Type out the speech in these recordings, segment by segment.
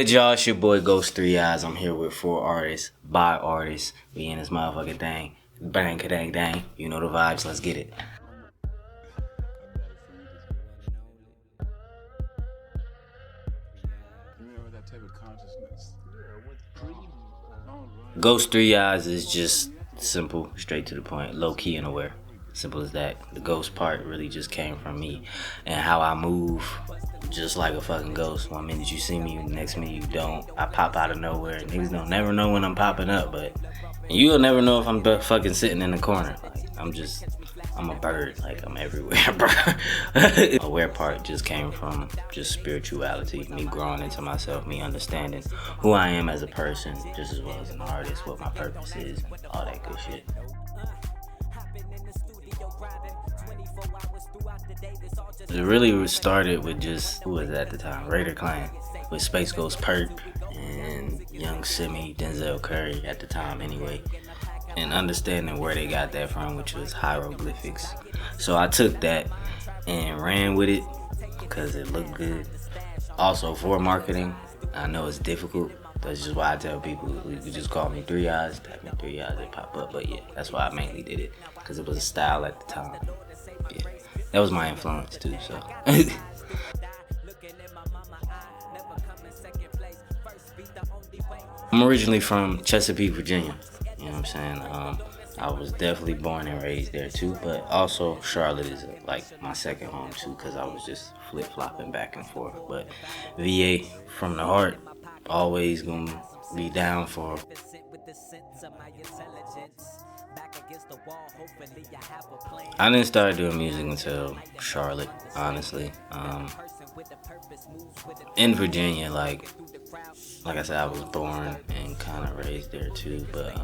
Hey y'all, it's your boy Ghost 3EYES. I'm here with 4 artists, by artists. We in this motherfucking thing. Bang, kadang, dang. You know the vibes, let's get it. Ghost 3EYES is just simple, straight to the point, low key and aware. Simple as that. The ghost part really just came from me and how I move, just like a fucking ghost. One minute you see me, next minute you don't. I pop out of nowhere. Niggas don't never know when I'm popping up, but you'll never know if I'm fucking sitting in the corner. Like, I'm a bird. Like, I'm everywhere, bro. Aware part just came from just spirituality, me growing into myself, me understanding who I am as a person, just as well as an artist, what my purpose is, all that good shit. It really started with just, who was it at the time? Raider Clan, with Space Ghost Perp and Young Simi, Denzel Curry at the time anyway. And understanding where they got that from, which was hieroglyphics. So I took that and ran with it because it looked good. Also for marketing, I know it's difficult. That's just why I tell people, you could just call me 3EYES, type in 3EYES, they pop up. But yeah, that's why I mainly did it, because it was a style at the time. Yeah, that was my influence too, so. I'm originally from Chesapeake, Virginia. You know what I'm saying? I was definitely born and raised there too, but also Charlotte is like my second home too, because I was just flip-flopping back and forth. But VA from the heart, always gonna be down for. I didn't start doing music until Charlotte, honestly. In Virginia, like I said, I was born and kind of raised there too, but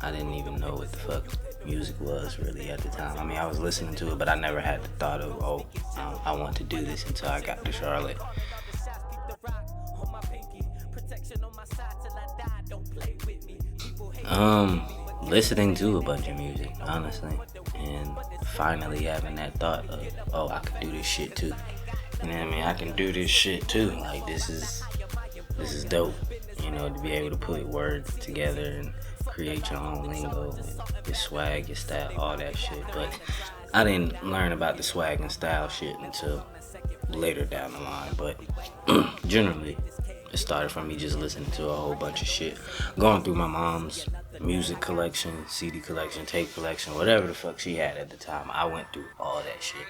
I didn't even know what the fuck music was really at the time. I mean, I was listening to it, but I never had the thought of, oh, I want to do this until I got to Charlotte. Listening to a bunch of music, honestly, and finally having that thought of, oh, I can do this shit too. You know what I mean? I can do this shit too. Like, this is dope. You know, to be able to put words together and create your own lingo, and your swag, your style, all that shit. But I didn't learn about the swag and style shit until later down the line. But generally, it started from me just listening to a whole bunch of shit, going through my mom's music collection, CD collection, tape collection, whatever the fuck she had at the time. I went through all that shit.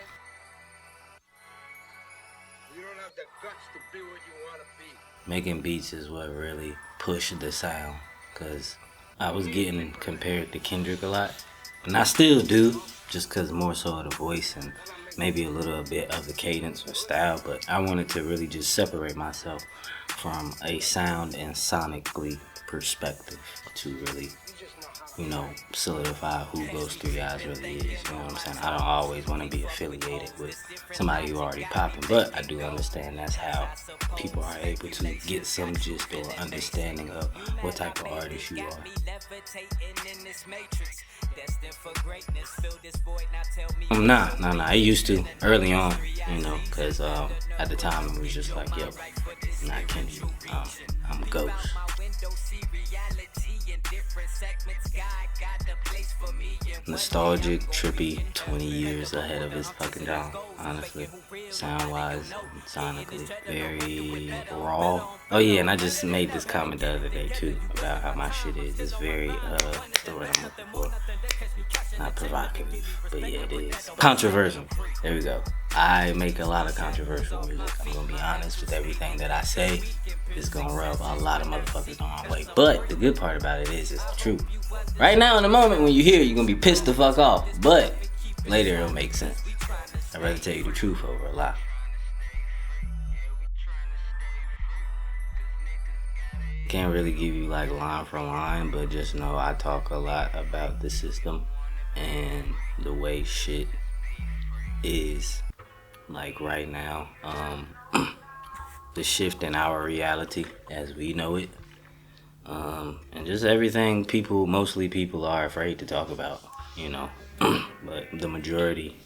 You don't have the guts to be what you want to be. Making beats is what really pushed the sound, because I was getting compared to KENDRICK a lot, and I still do, just because more so of the voice and maybe a little bit of the cadence or style, but I wanted to really just separate myself from a sound and sonically perspective to really, you know, solidify who Ghost 3EYES really is. You know what I'm saying? I don't always want to be affiliated with somebody who already popping, but I do understand that's how people are able to get some gist or understanding of what type of artist you are. Nah, I used to early on, you know, because at the time it was just like, yo, I'm not Kendrick, I'm a ghost. Nostalgic, trippy, 20 years ahead of his fucking time, honestly. Sound-wise, sonically, very raw. Oh yeah, and I just made this comment the other day too, about how my shit is. It's very, the word I'm looking for. Not provocative, but yeah, it is. Controversial. There we go. I make a lot of controversial music. I'm gonna be honest with everything that I say. It's gonna rub a lot of motherfuckers the wrong way. But the good part about it is it's the truth. Right now, in the moment when you hear it, you're gonna be pissed the fuck off. But later it'll make sense. I'd rather tell you the truth over a lie. Can't really give you like line for line, but just know I talk a lot about the system and the way shit is like right now. The shift in our reality as we know it, and just everything mostly people are afraid to talk about, you know. But the majority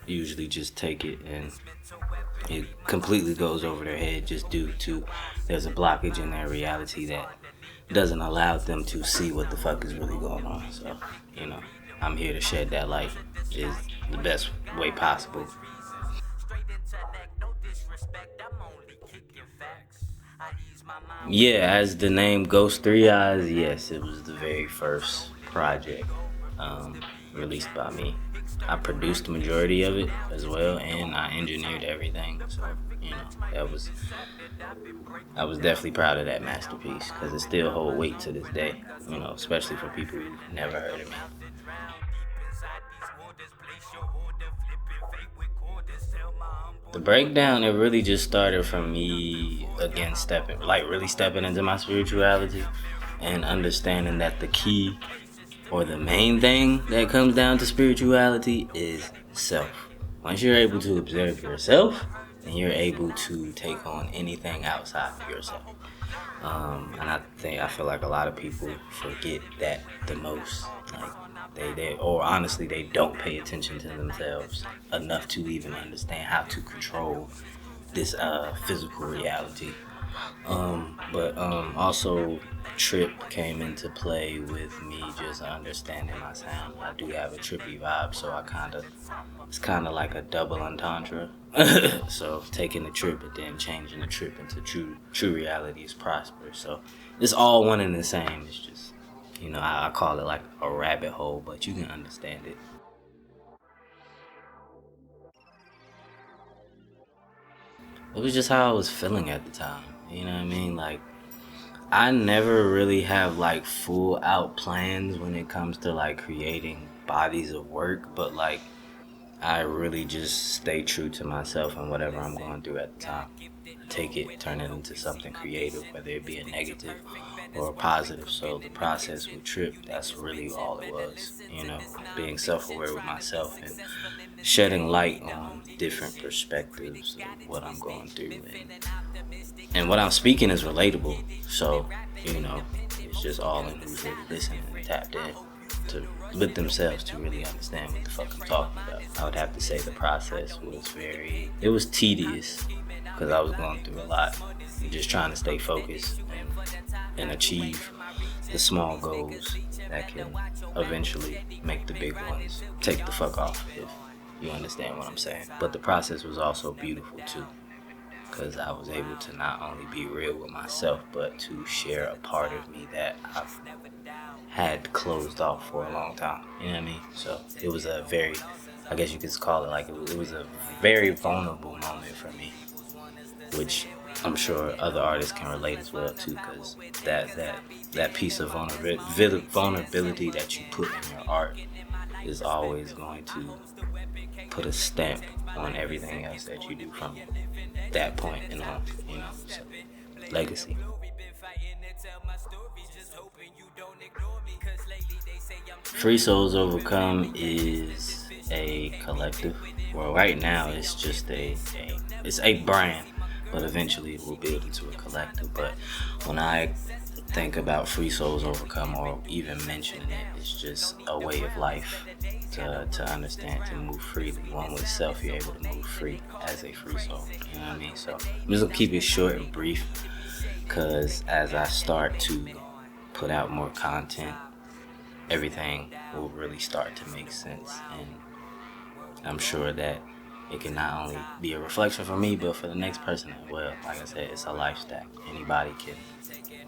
usually just take it and it completely goes over their head just due to there's a blockage in their reality that doesn't allow them to see what the fuck is really going on. So, you know, I'm here to shed that light is the best way possible. Yeah, as the name Ghost 3 Eyes, yes, it was the very first project released by me. I produced the majority of it as well, and I engineered everything. So, you know, I was definitely proud of that masterpiece because it still holds weight to this day. You know, especially for people who've never heard of me. The breakdown, it really just started from me again really stepping into my spirituality and understanding that the key or the main thing that comes down to spirituality is self. Once you're able to observe yourself, then you're able to take on anything outside of yourself. And I feel like a lot of people forget that the most. Like or honestly, they don't pay attention to themselves enough to even understand how to control this physical reality. But also T.R.I.P came into play with me just understanding my sound. I do have a trippy vibe, so it's kind of like a double entendre. So taking the trip and then changing the trip into true reality is prosperous. So it's all one and the same. It's just, you know, I call it like a rabbit hole, but you can understand it. It was just how I was feeling at the time. You know what I mean? Like, I never really have like full out plans when it comes to like creating bodies of work, but like I really just stay true to myself and whatever I'm going through at the time. Take it, turn it into something creative, whether it be a negative or a positive. So the process with T.R.I.P, that's really all it was. You know, being self-aware with myself and shedding light on different perspectives of what I'm going through. And what I'm speaking is relatable. So, you know, it's just all in who's really listening and tapped in to with themselves to really understand what the fuck I'm talking about. I would have to say the process was tedious because I was going through a lot, just trying to stay focused and achieve the small goals that can eventually make the big ones take the fuck off, if you understand what I'm saying. But the process was also beautiful too, because I was able to not only be real with myself, but to share a part of me that I've had closed off for a long time. You know what I mean? So it was a very, I guess you could call it like, it was a very vulnerable moment for me, which I'm sure other artists can relate as well too, because that piece of vulnerability that you put in your art is always going to put a stamp on everything else that you do from that point and on, you know. So, legacy. Free Souls Overcome is a collective. Well, right now it's just it's a brand, but eventually it will build into a collective. But when I think about Free Souls Overcome, or even mentioning it, it's just a way of life to understand, to move freely. One with self, you're able to move free as a free soul. You know what I mean? So I'm just gonna keep it short and brief, because as I start to put out more content, everything will really start to make sense, and I'm sure that it can not only be a reflection for me, but for the next person as well. Like I said, it's a lifestyle. Anybody can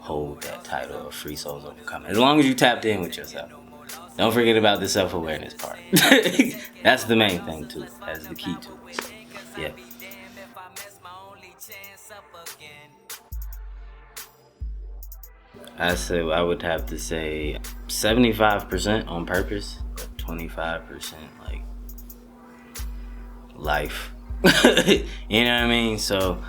hold that title of Free Souls Overcome, as long as you tapped in with yourself. Don't forget about the self-awareness part. That's the main thing too. That's the key to it. So, yeah. I would have to say 75% on purpose, but 25% like life. You know what I mean? So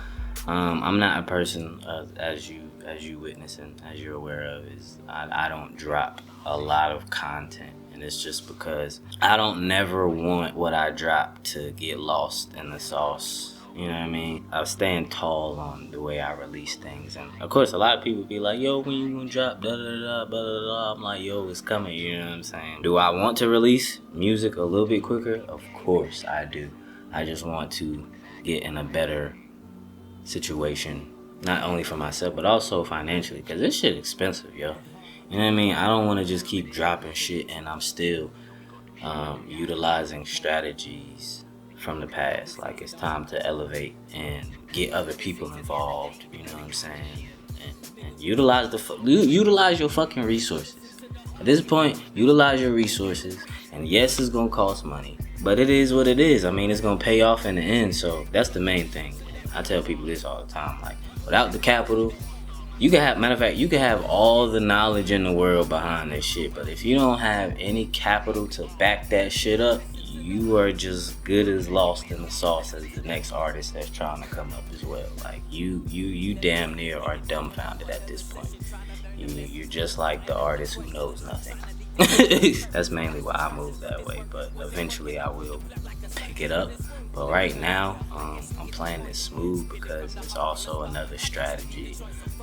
I'm not a person, as you witness and as you're aware of, is I don't drop a lot of content, and it's just because I don't never want what I drop to get lost in the sauce. You know what I mean? I stand tall on the way I release things, and of course a lot of people be like, yo, when you gonna drop da da da da da. I'm like, yo, it's coming. You know what I'm saying? Do I want to release music a little bit quicker? Of course I do. I just want to get in a better situation, not only for myself, but also financially, because this shit expensive, yo. You know what I mean? I don't want to just keep dropping shit and I'm still utilizing strategies from the past. Like, it's time to elevate and get other people involved, you know what I'm saying? And utilize your fucking resources. At this point, utilize your resources. And yes, it's gonna cost money, but it is what it is. I mean, it's gonna pay off in the end, so that's the main thing. I tell people this all the time, like, without the capital, you can have, matter of fact, you can have all the knowledge in the world behind this shit, but if you don't have any capital to back that shit up, you are just good as lost in the sauce as the next artist that's trying to come up as well. Like, you damn near are dumbfounded at this point. You're just like the artist who knows nothing. That's mainly why I move that way, but eventually I will pick it up. But right now, I'm playing it smooth because it's also another strategy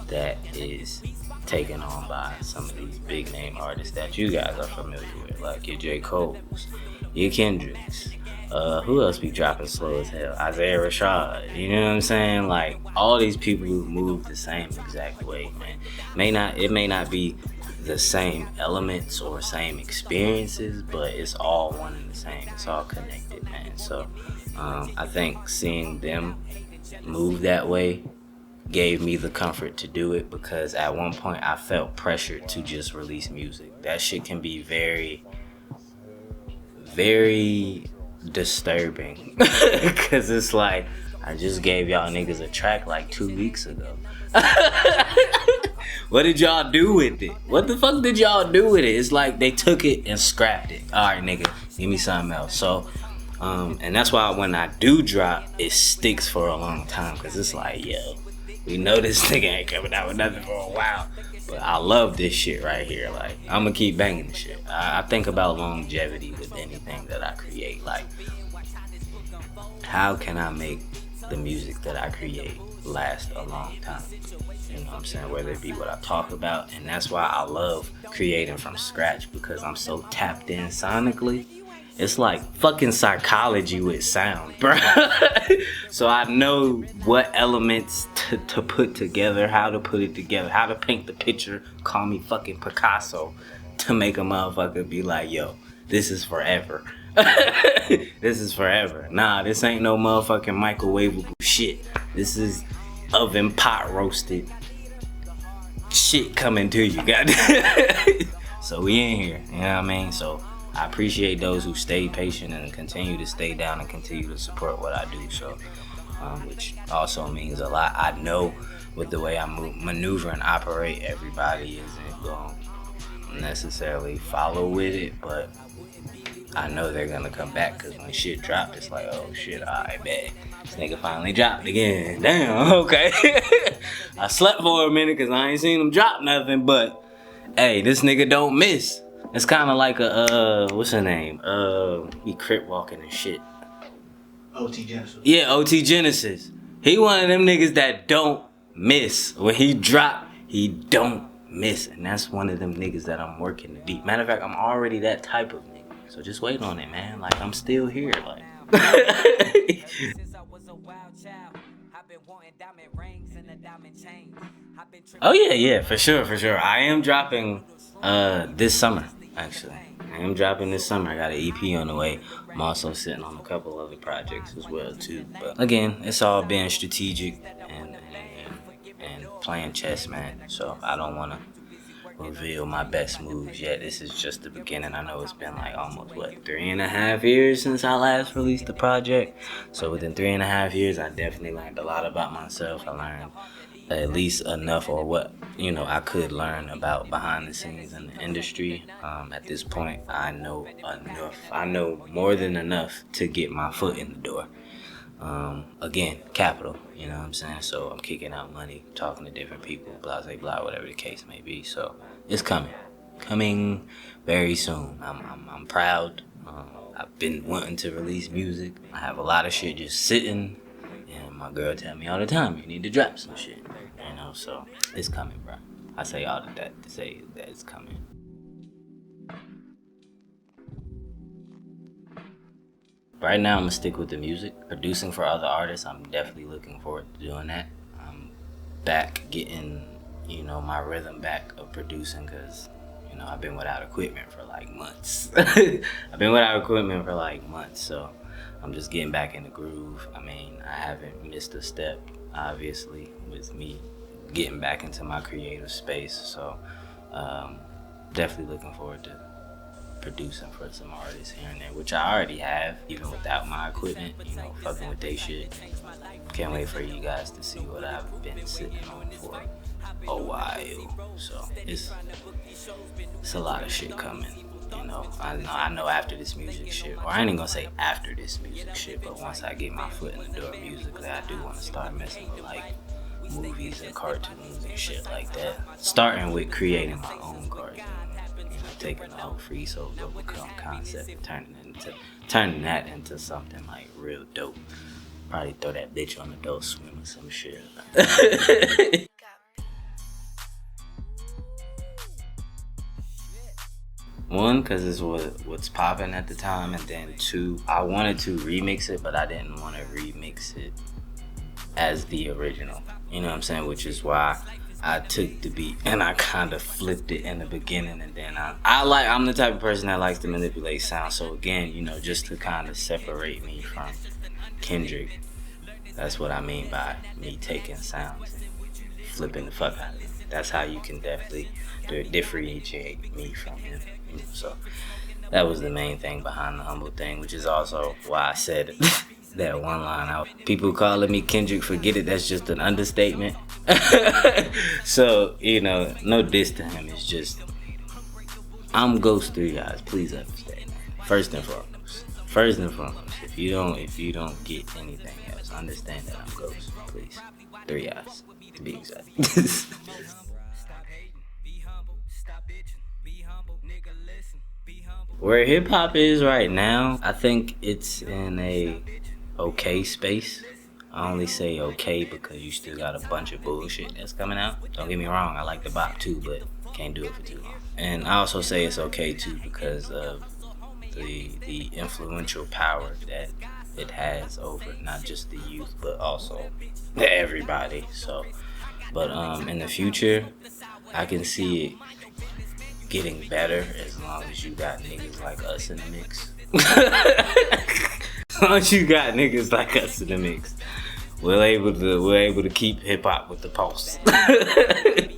that is taken on by some of these big name artists that you guys are familiar with, like your J. Cole's, your Kendricks. Who else be dropping slow as hell? Isaiah Rashad. You know what I'm saying? Like, all these people who move the same exact way, man. It may not be the same elements or same experiences, but it's all one and the same. It's all connected, man. So I think seeing them move that way gave me the comfort to do it, because at one point I felt pressured to just release music. That shit can be very, very disturbing, because it's like, I just gave y'all niggas a track like 2 weeks ago. What did y'all do with it? What the fuck did y'all do with it? It's like they took it and scrapped it. Alright, nigga, give me something else. So and that's why when I do drop, it sticks for a long time, because it's like, yo, we know this nigga ain't coming out with nothing for a while, but I love this shit right here. Like, I'm gonna keep banging this shit. I think about longevity with anything that I create. Like, how can I make the music that I create last a long time? You know what I'm saying? Whether it be what I talk about, and that's why I love creating from scratch, because I'm so tapped in sonically. It's like fucking psychology with sound, bro. So I know what elements to put together, how to put it together, how to paint the picture. Call me fucking Picasso, to make a motherfucker be like, yo, this is forever. This is forever. Nah, this ain't no motherfucking microwavable shit. This is oven pot roasted shit coming to you, goddamn. So we in here, you know what I mean? So I appreciate those who stay patient and continue to stay down and continue to support what I do. So, which also means a lot. I know with the way I maneuver and operate, everybody isn't going to necessarily follow with it, but I know they're gonna come back, because when shit dropped, it's like, oh shit, I bet this nigga finally dropped again. Damn, okay. I slept for a minute because I ain't seen him drop nothing, but hey, this nigga don't miss. It's kind of like a, what's her name? He crip walking and shit. OT Genesis. Yeah, OT Genesis. He one of them niggas that don't miss. When he drop, he don't miss. And that's one of them niggas that I'm working to be. Matter of fact, I'm already that type of nigga. So just wait on it, man. Like, I'm still here. Like. Oh yeah, for sure. I am dropping this summer, actually. I am dropping this summer. I got an EP on the way. I'm also sitting on a couple other projects as well too. But again, it's all being strategic and playing chess, man. So I don't want to reveal my best moves yet. This is just the beginning. I know it's been like almost 3.5 years since I last released the project. So within 3.5 years, I definitely learned a lot about myself. I learned at least enough, or what I could learn about behind the scenes in the industry. At this point, I know enough. I know more than enough to get my foot in the door. Again, capital, you know what I'm saying? So I'm kicking out money, talking to different people, blah, blah, blah, whatever the case may be. So it's coming very soon. I'm proud. I've been wanting to release music. I have a lot of shit just sitting, and my girl tell me all the time, you need to drop some shit, so it's coming, bro. I say all of that to say that it's coming. right now I'm gonna stick with the music. Producing for other artists, I'm definitely looking forward to doing that. I'm back getting, my rhythm back of producing, because I've been without equipment for like months. So I'm just getting back in the groove. I mean, I haven't missed a step, obviously, with me getting back into my creative space. So definitely looking forward to producing for some artists here and there, which I already have, even without my equipment, fucking with they shit. Can't wait for you guys to see what I've been sitting on for a while. So it's a lot of shit coming. I know after this music shit, or I ain't even gonna say after this music shit, but once I get my foot in the door musically, I do want to start messing with like movies and cartoons and shit like that. Starting with creating my own cartoon, taking the whole free soul become concept and turning that into something like real dope. Probably throw that bitch on Adult Swim or some shit. One, because it's what's popping at the time, and then two, I wanted to remix it, but I didn't want to remix it as the original. You know what I'm saying? Which is why I took the beat and I kind of flipped it in the beginning, and then I'm the type of person that likes to manipulate sound. So again, just to kind of separate me from Kendrick, that's what I mean by me taking sounds and flipping the fuck out of it. That's how you can definitely differentiate me from him. So that was the main thing behind the humble thing, which is also why I said that one line out. People calling me Kendrick, forget it, that's just an understatement. So, no diss to him. It's just, I'm Ghost 3EYES, please understand. First and foremost, if you don't get anything else, understand that I'm Ghost, please. 3EYES, to be exact. Where hip hop is right now, I think it's in a okay space. I only say okay because you still got a bunch of bullshit that's coming out. Don't get me wrong, I like the bop too, but can't do it for too long. And I also say it's okay too because of the influential power that it has over not just the youth but also everybody. So, but in the future, I can see it getting better as long as you got niggas like us in the mix. As long as you got niggas like us in the mix, we're able to keep hip hop with the pulse.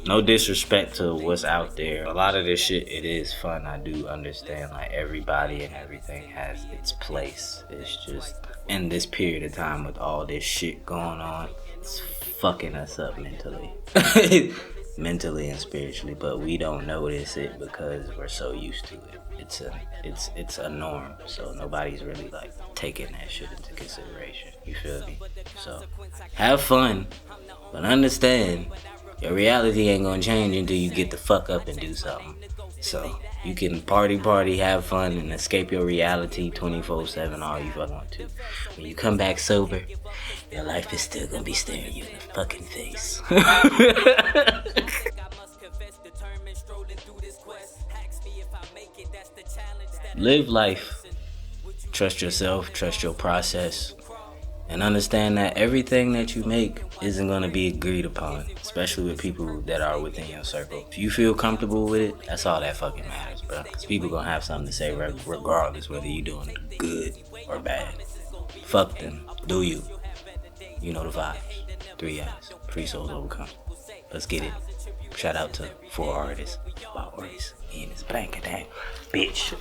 No disrespect to what's out there. A lot of this shit, it is fun. I do understand like everybody and everything has its place. It's just in this period of time with all this shit going on, it's fucking us up mentally. Mentally and spiritually, but we don't notice it because we're so used to it. It's a norm, so nobody's really like taking that shit into consideration. You feel me? So have fun, but understand your reality ain't gonna change until you get the fuck up and do something. So you can party, have fun, and escape your reality 24/7 all you fucking want to. When you come back sober, your life is still gonna be staring you in the fucking face. Live life. Trust yourself, trust your process, and understand that everything that you make isn't going to be agreed upon, especially with people that are within your circle. If you feel comfortable with it, that's all that fucking matters, bro. Because people going to have something to say regardless whether you doing good or bad. Fuck them. Do you. You know the vibes. 3EYES. Free souls overcome. Let's get it. Shout out to 4 artists. About artists. He in his blanket, bitch.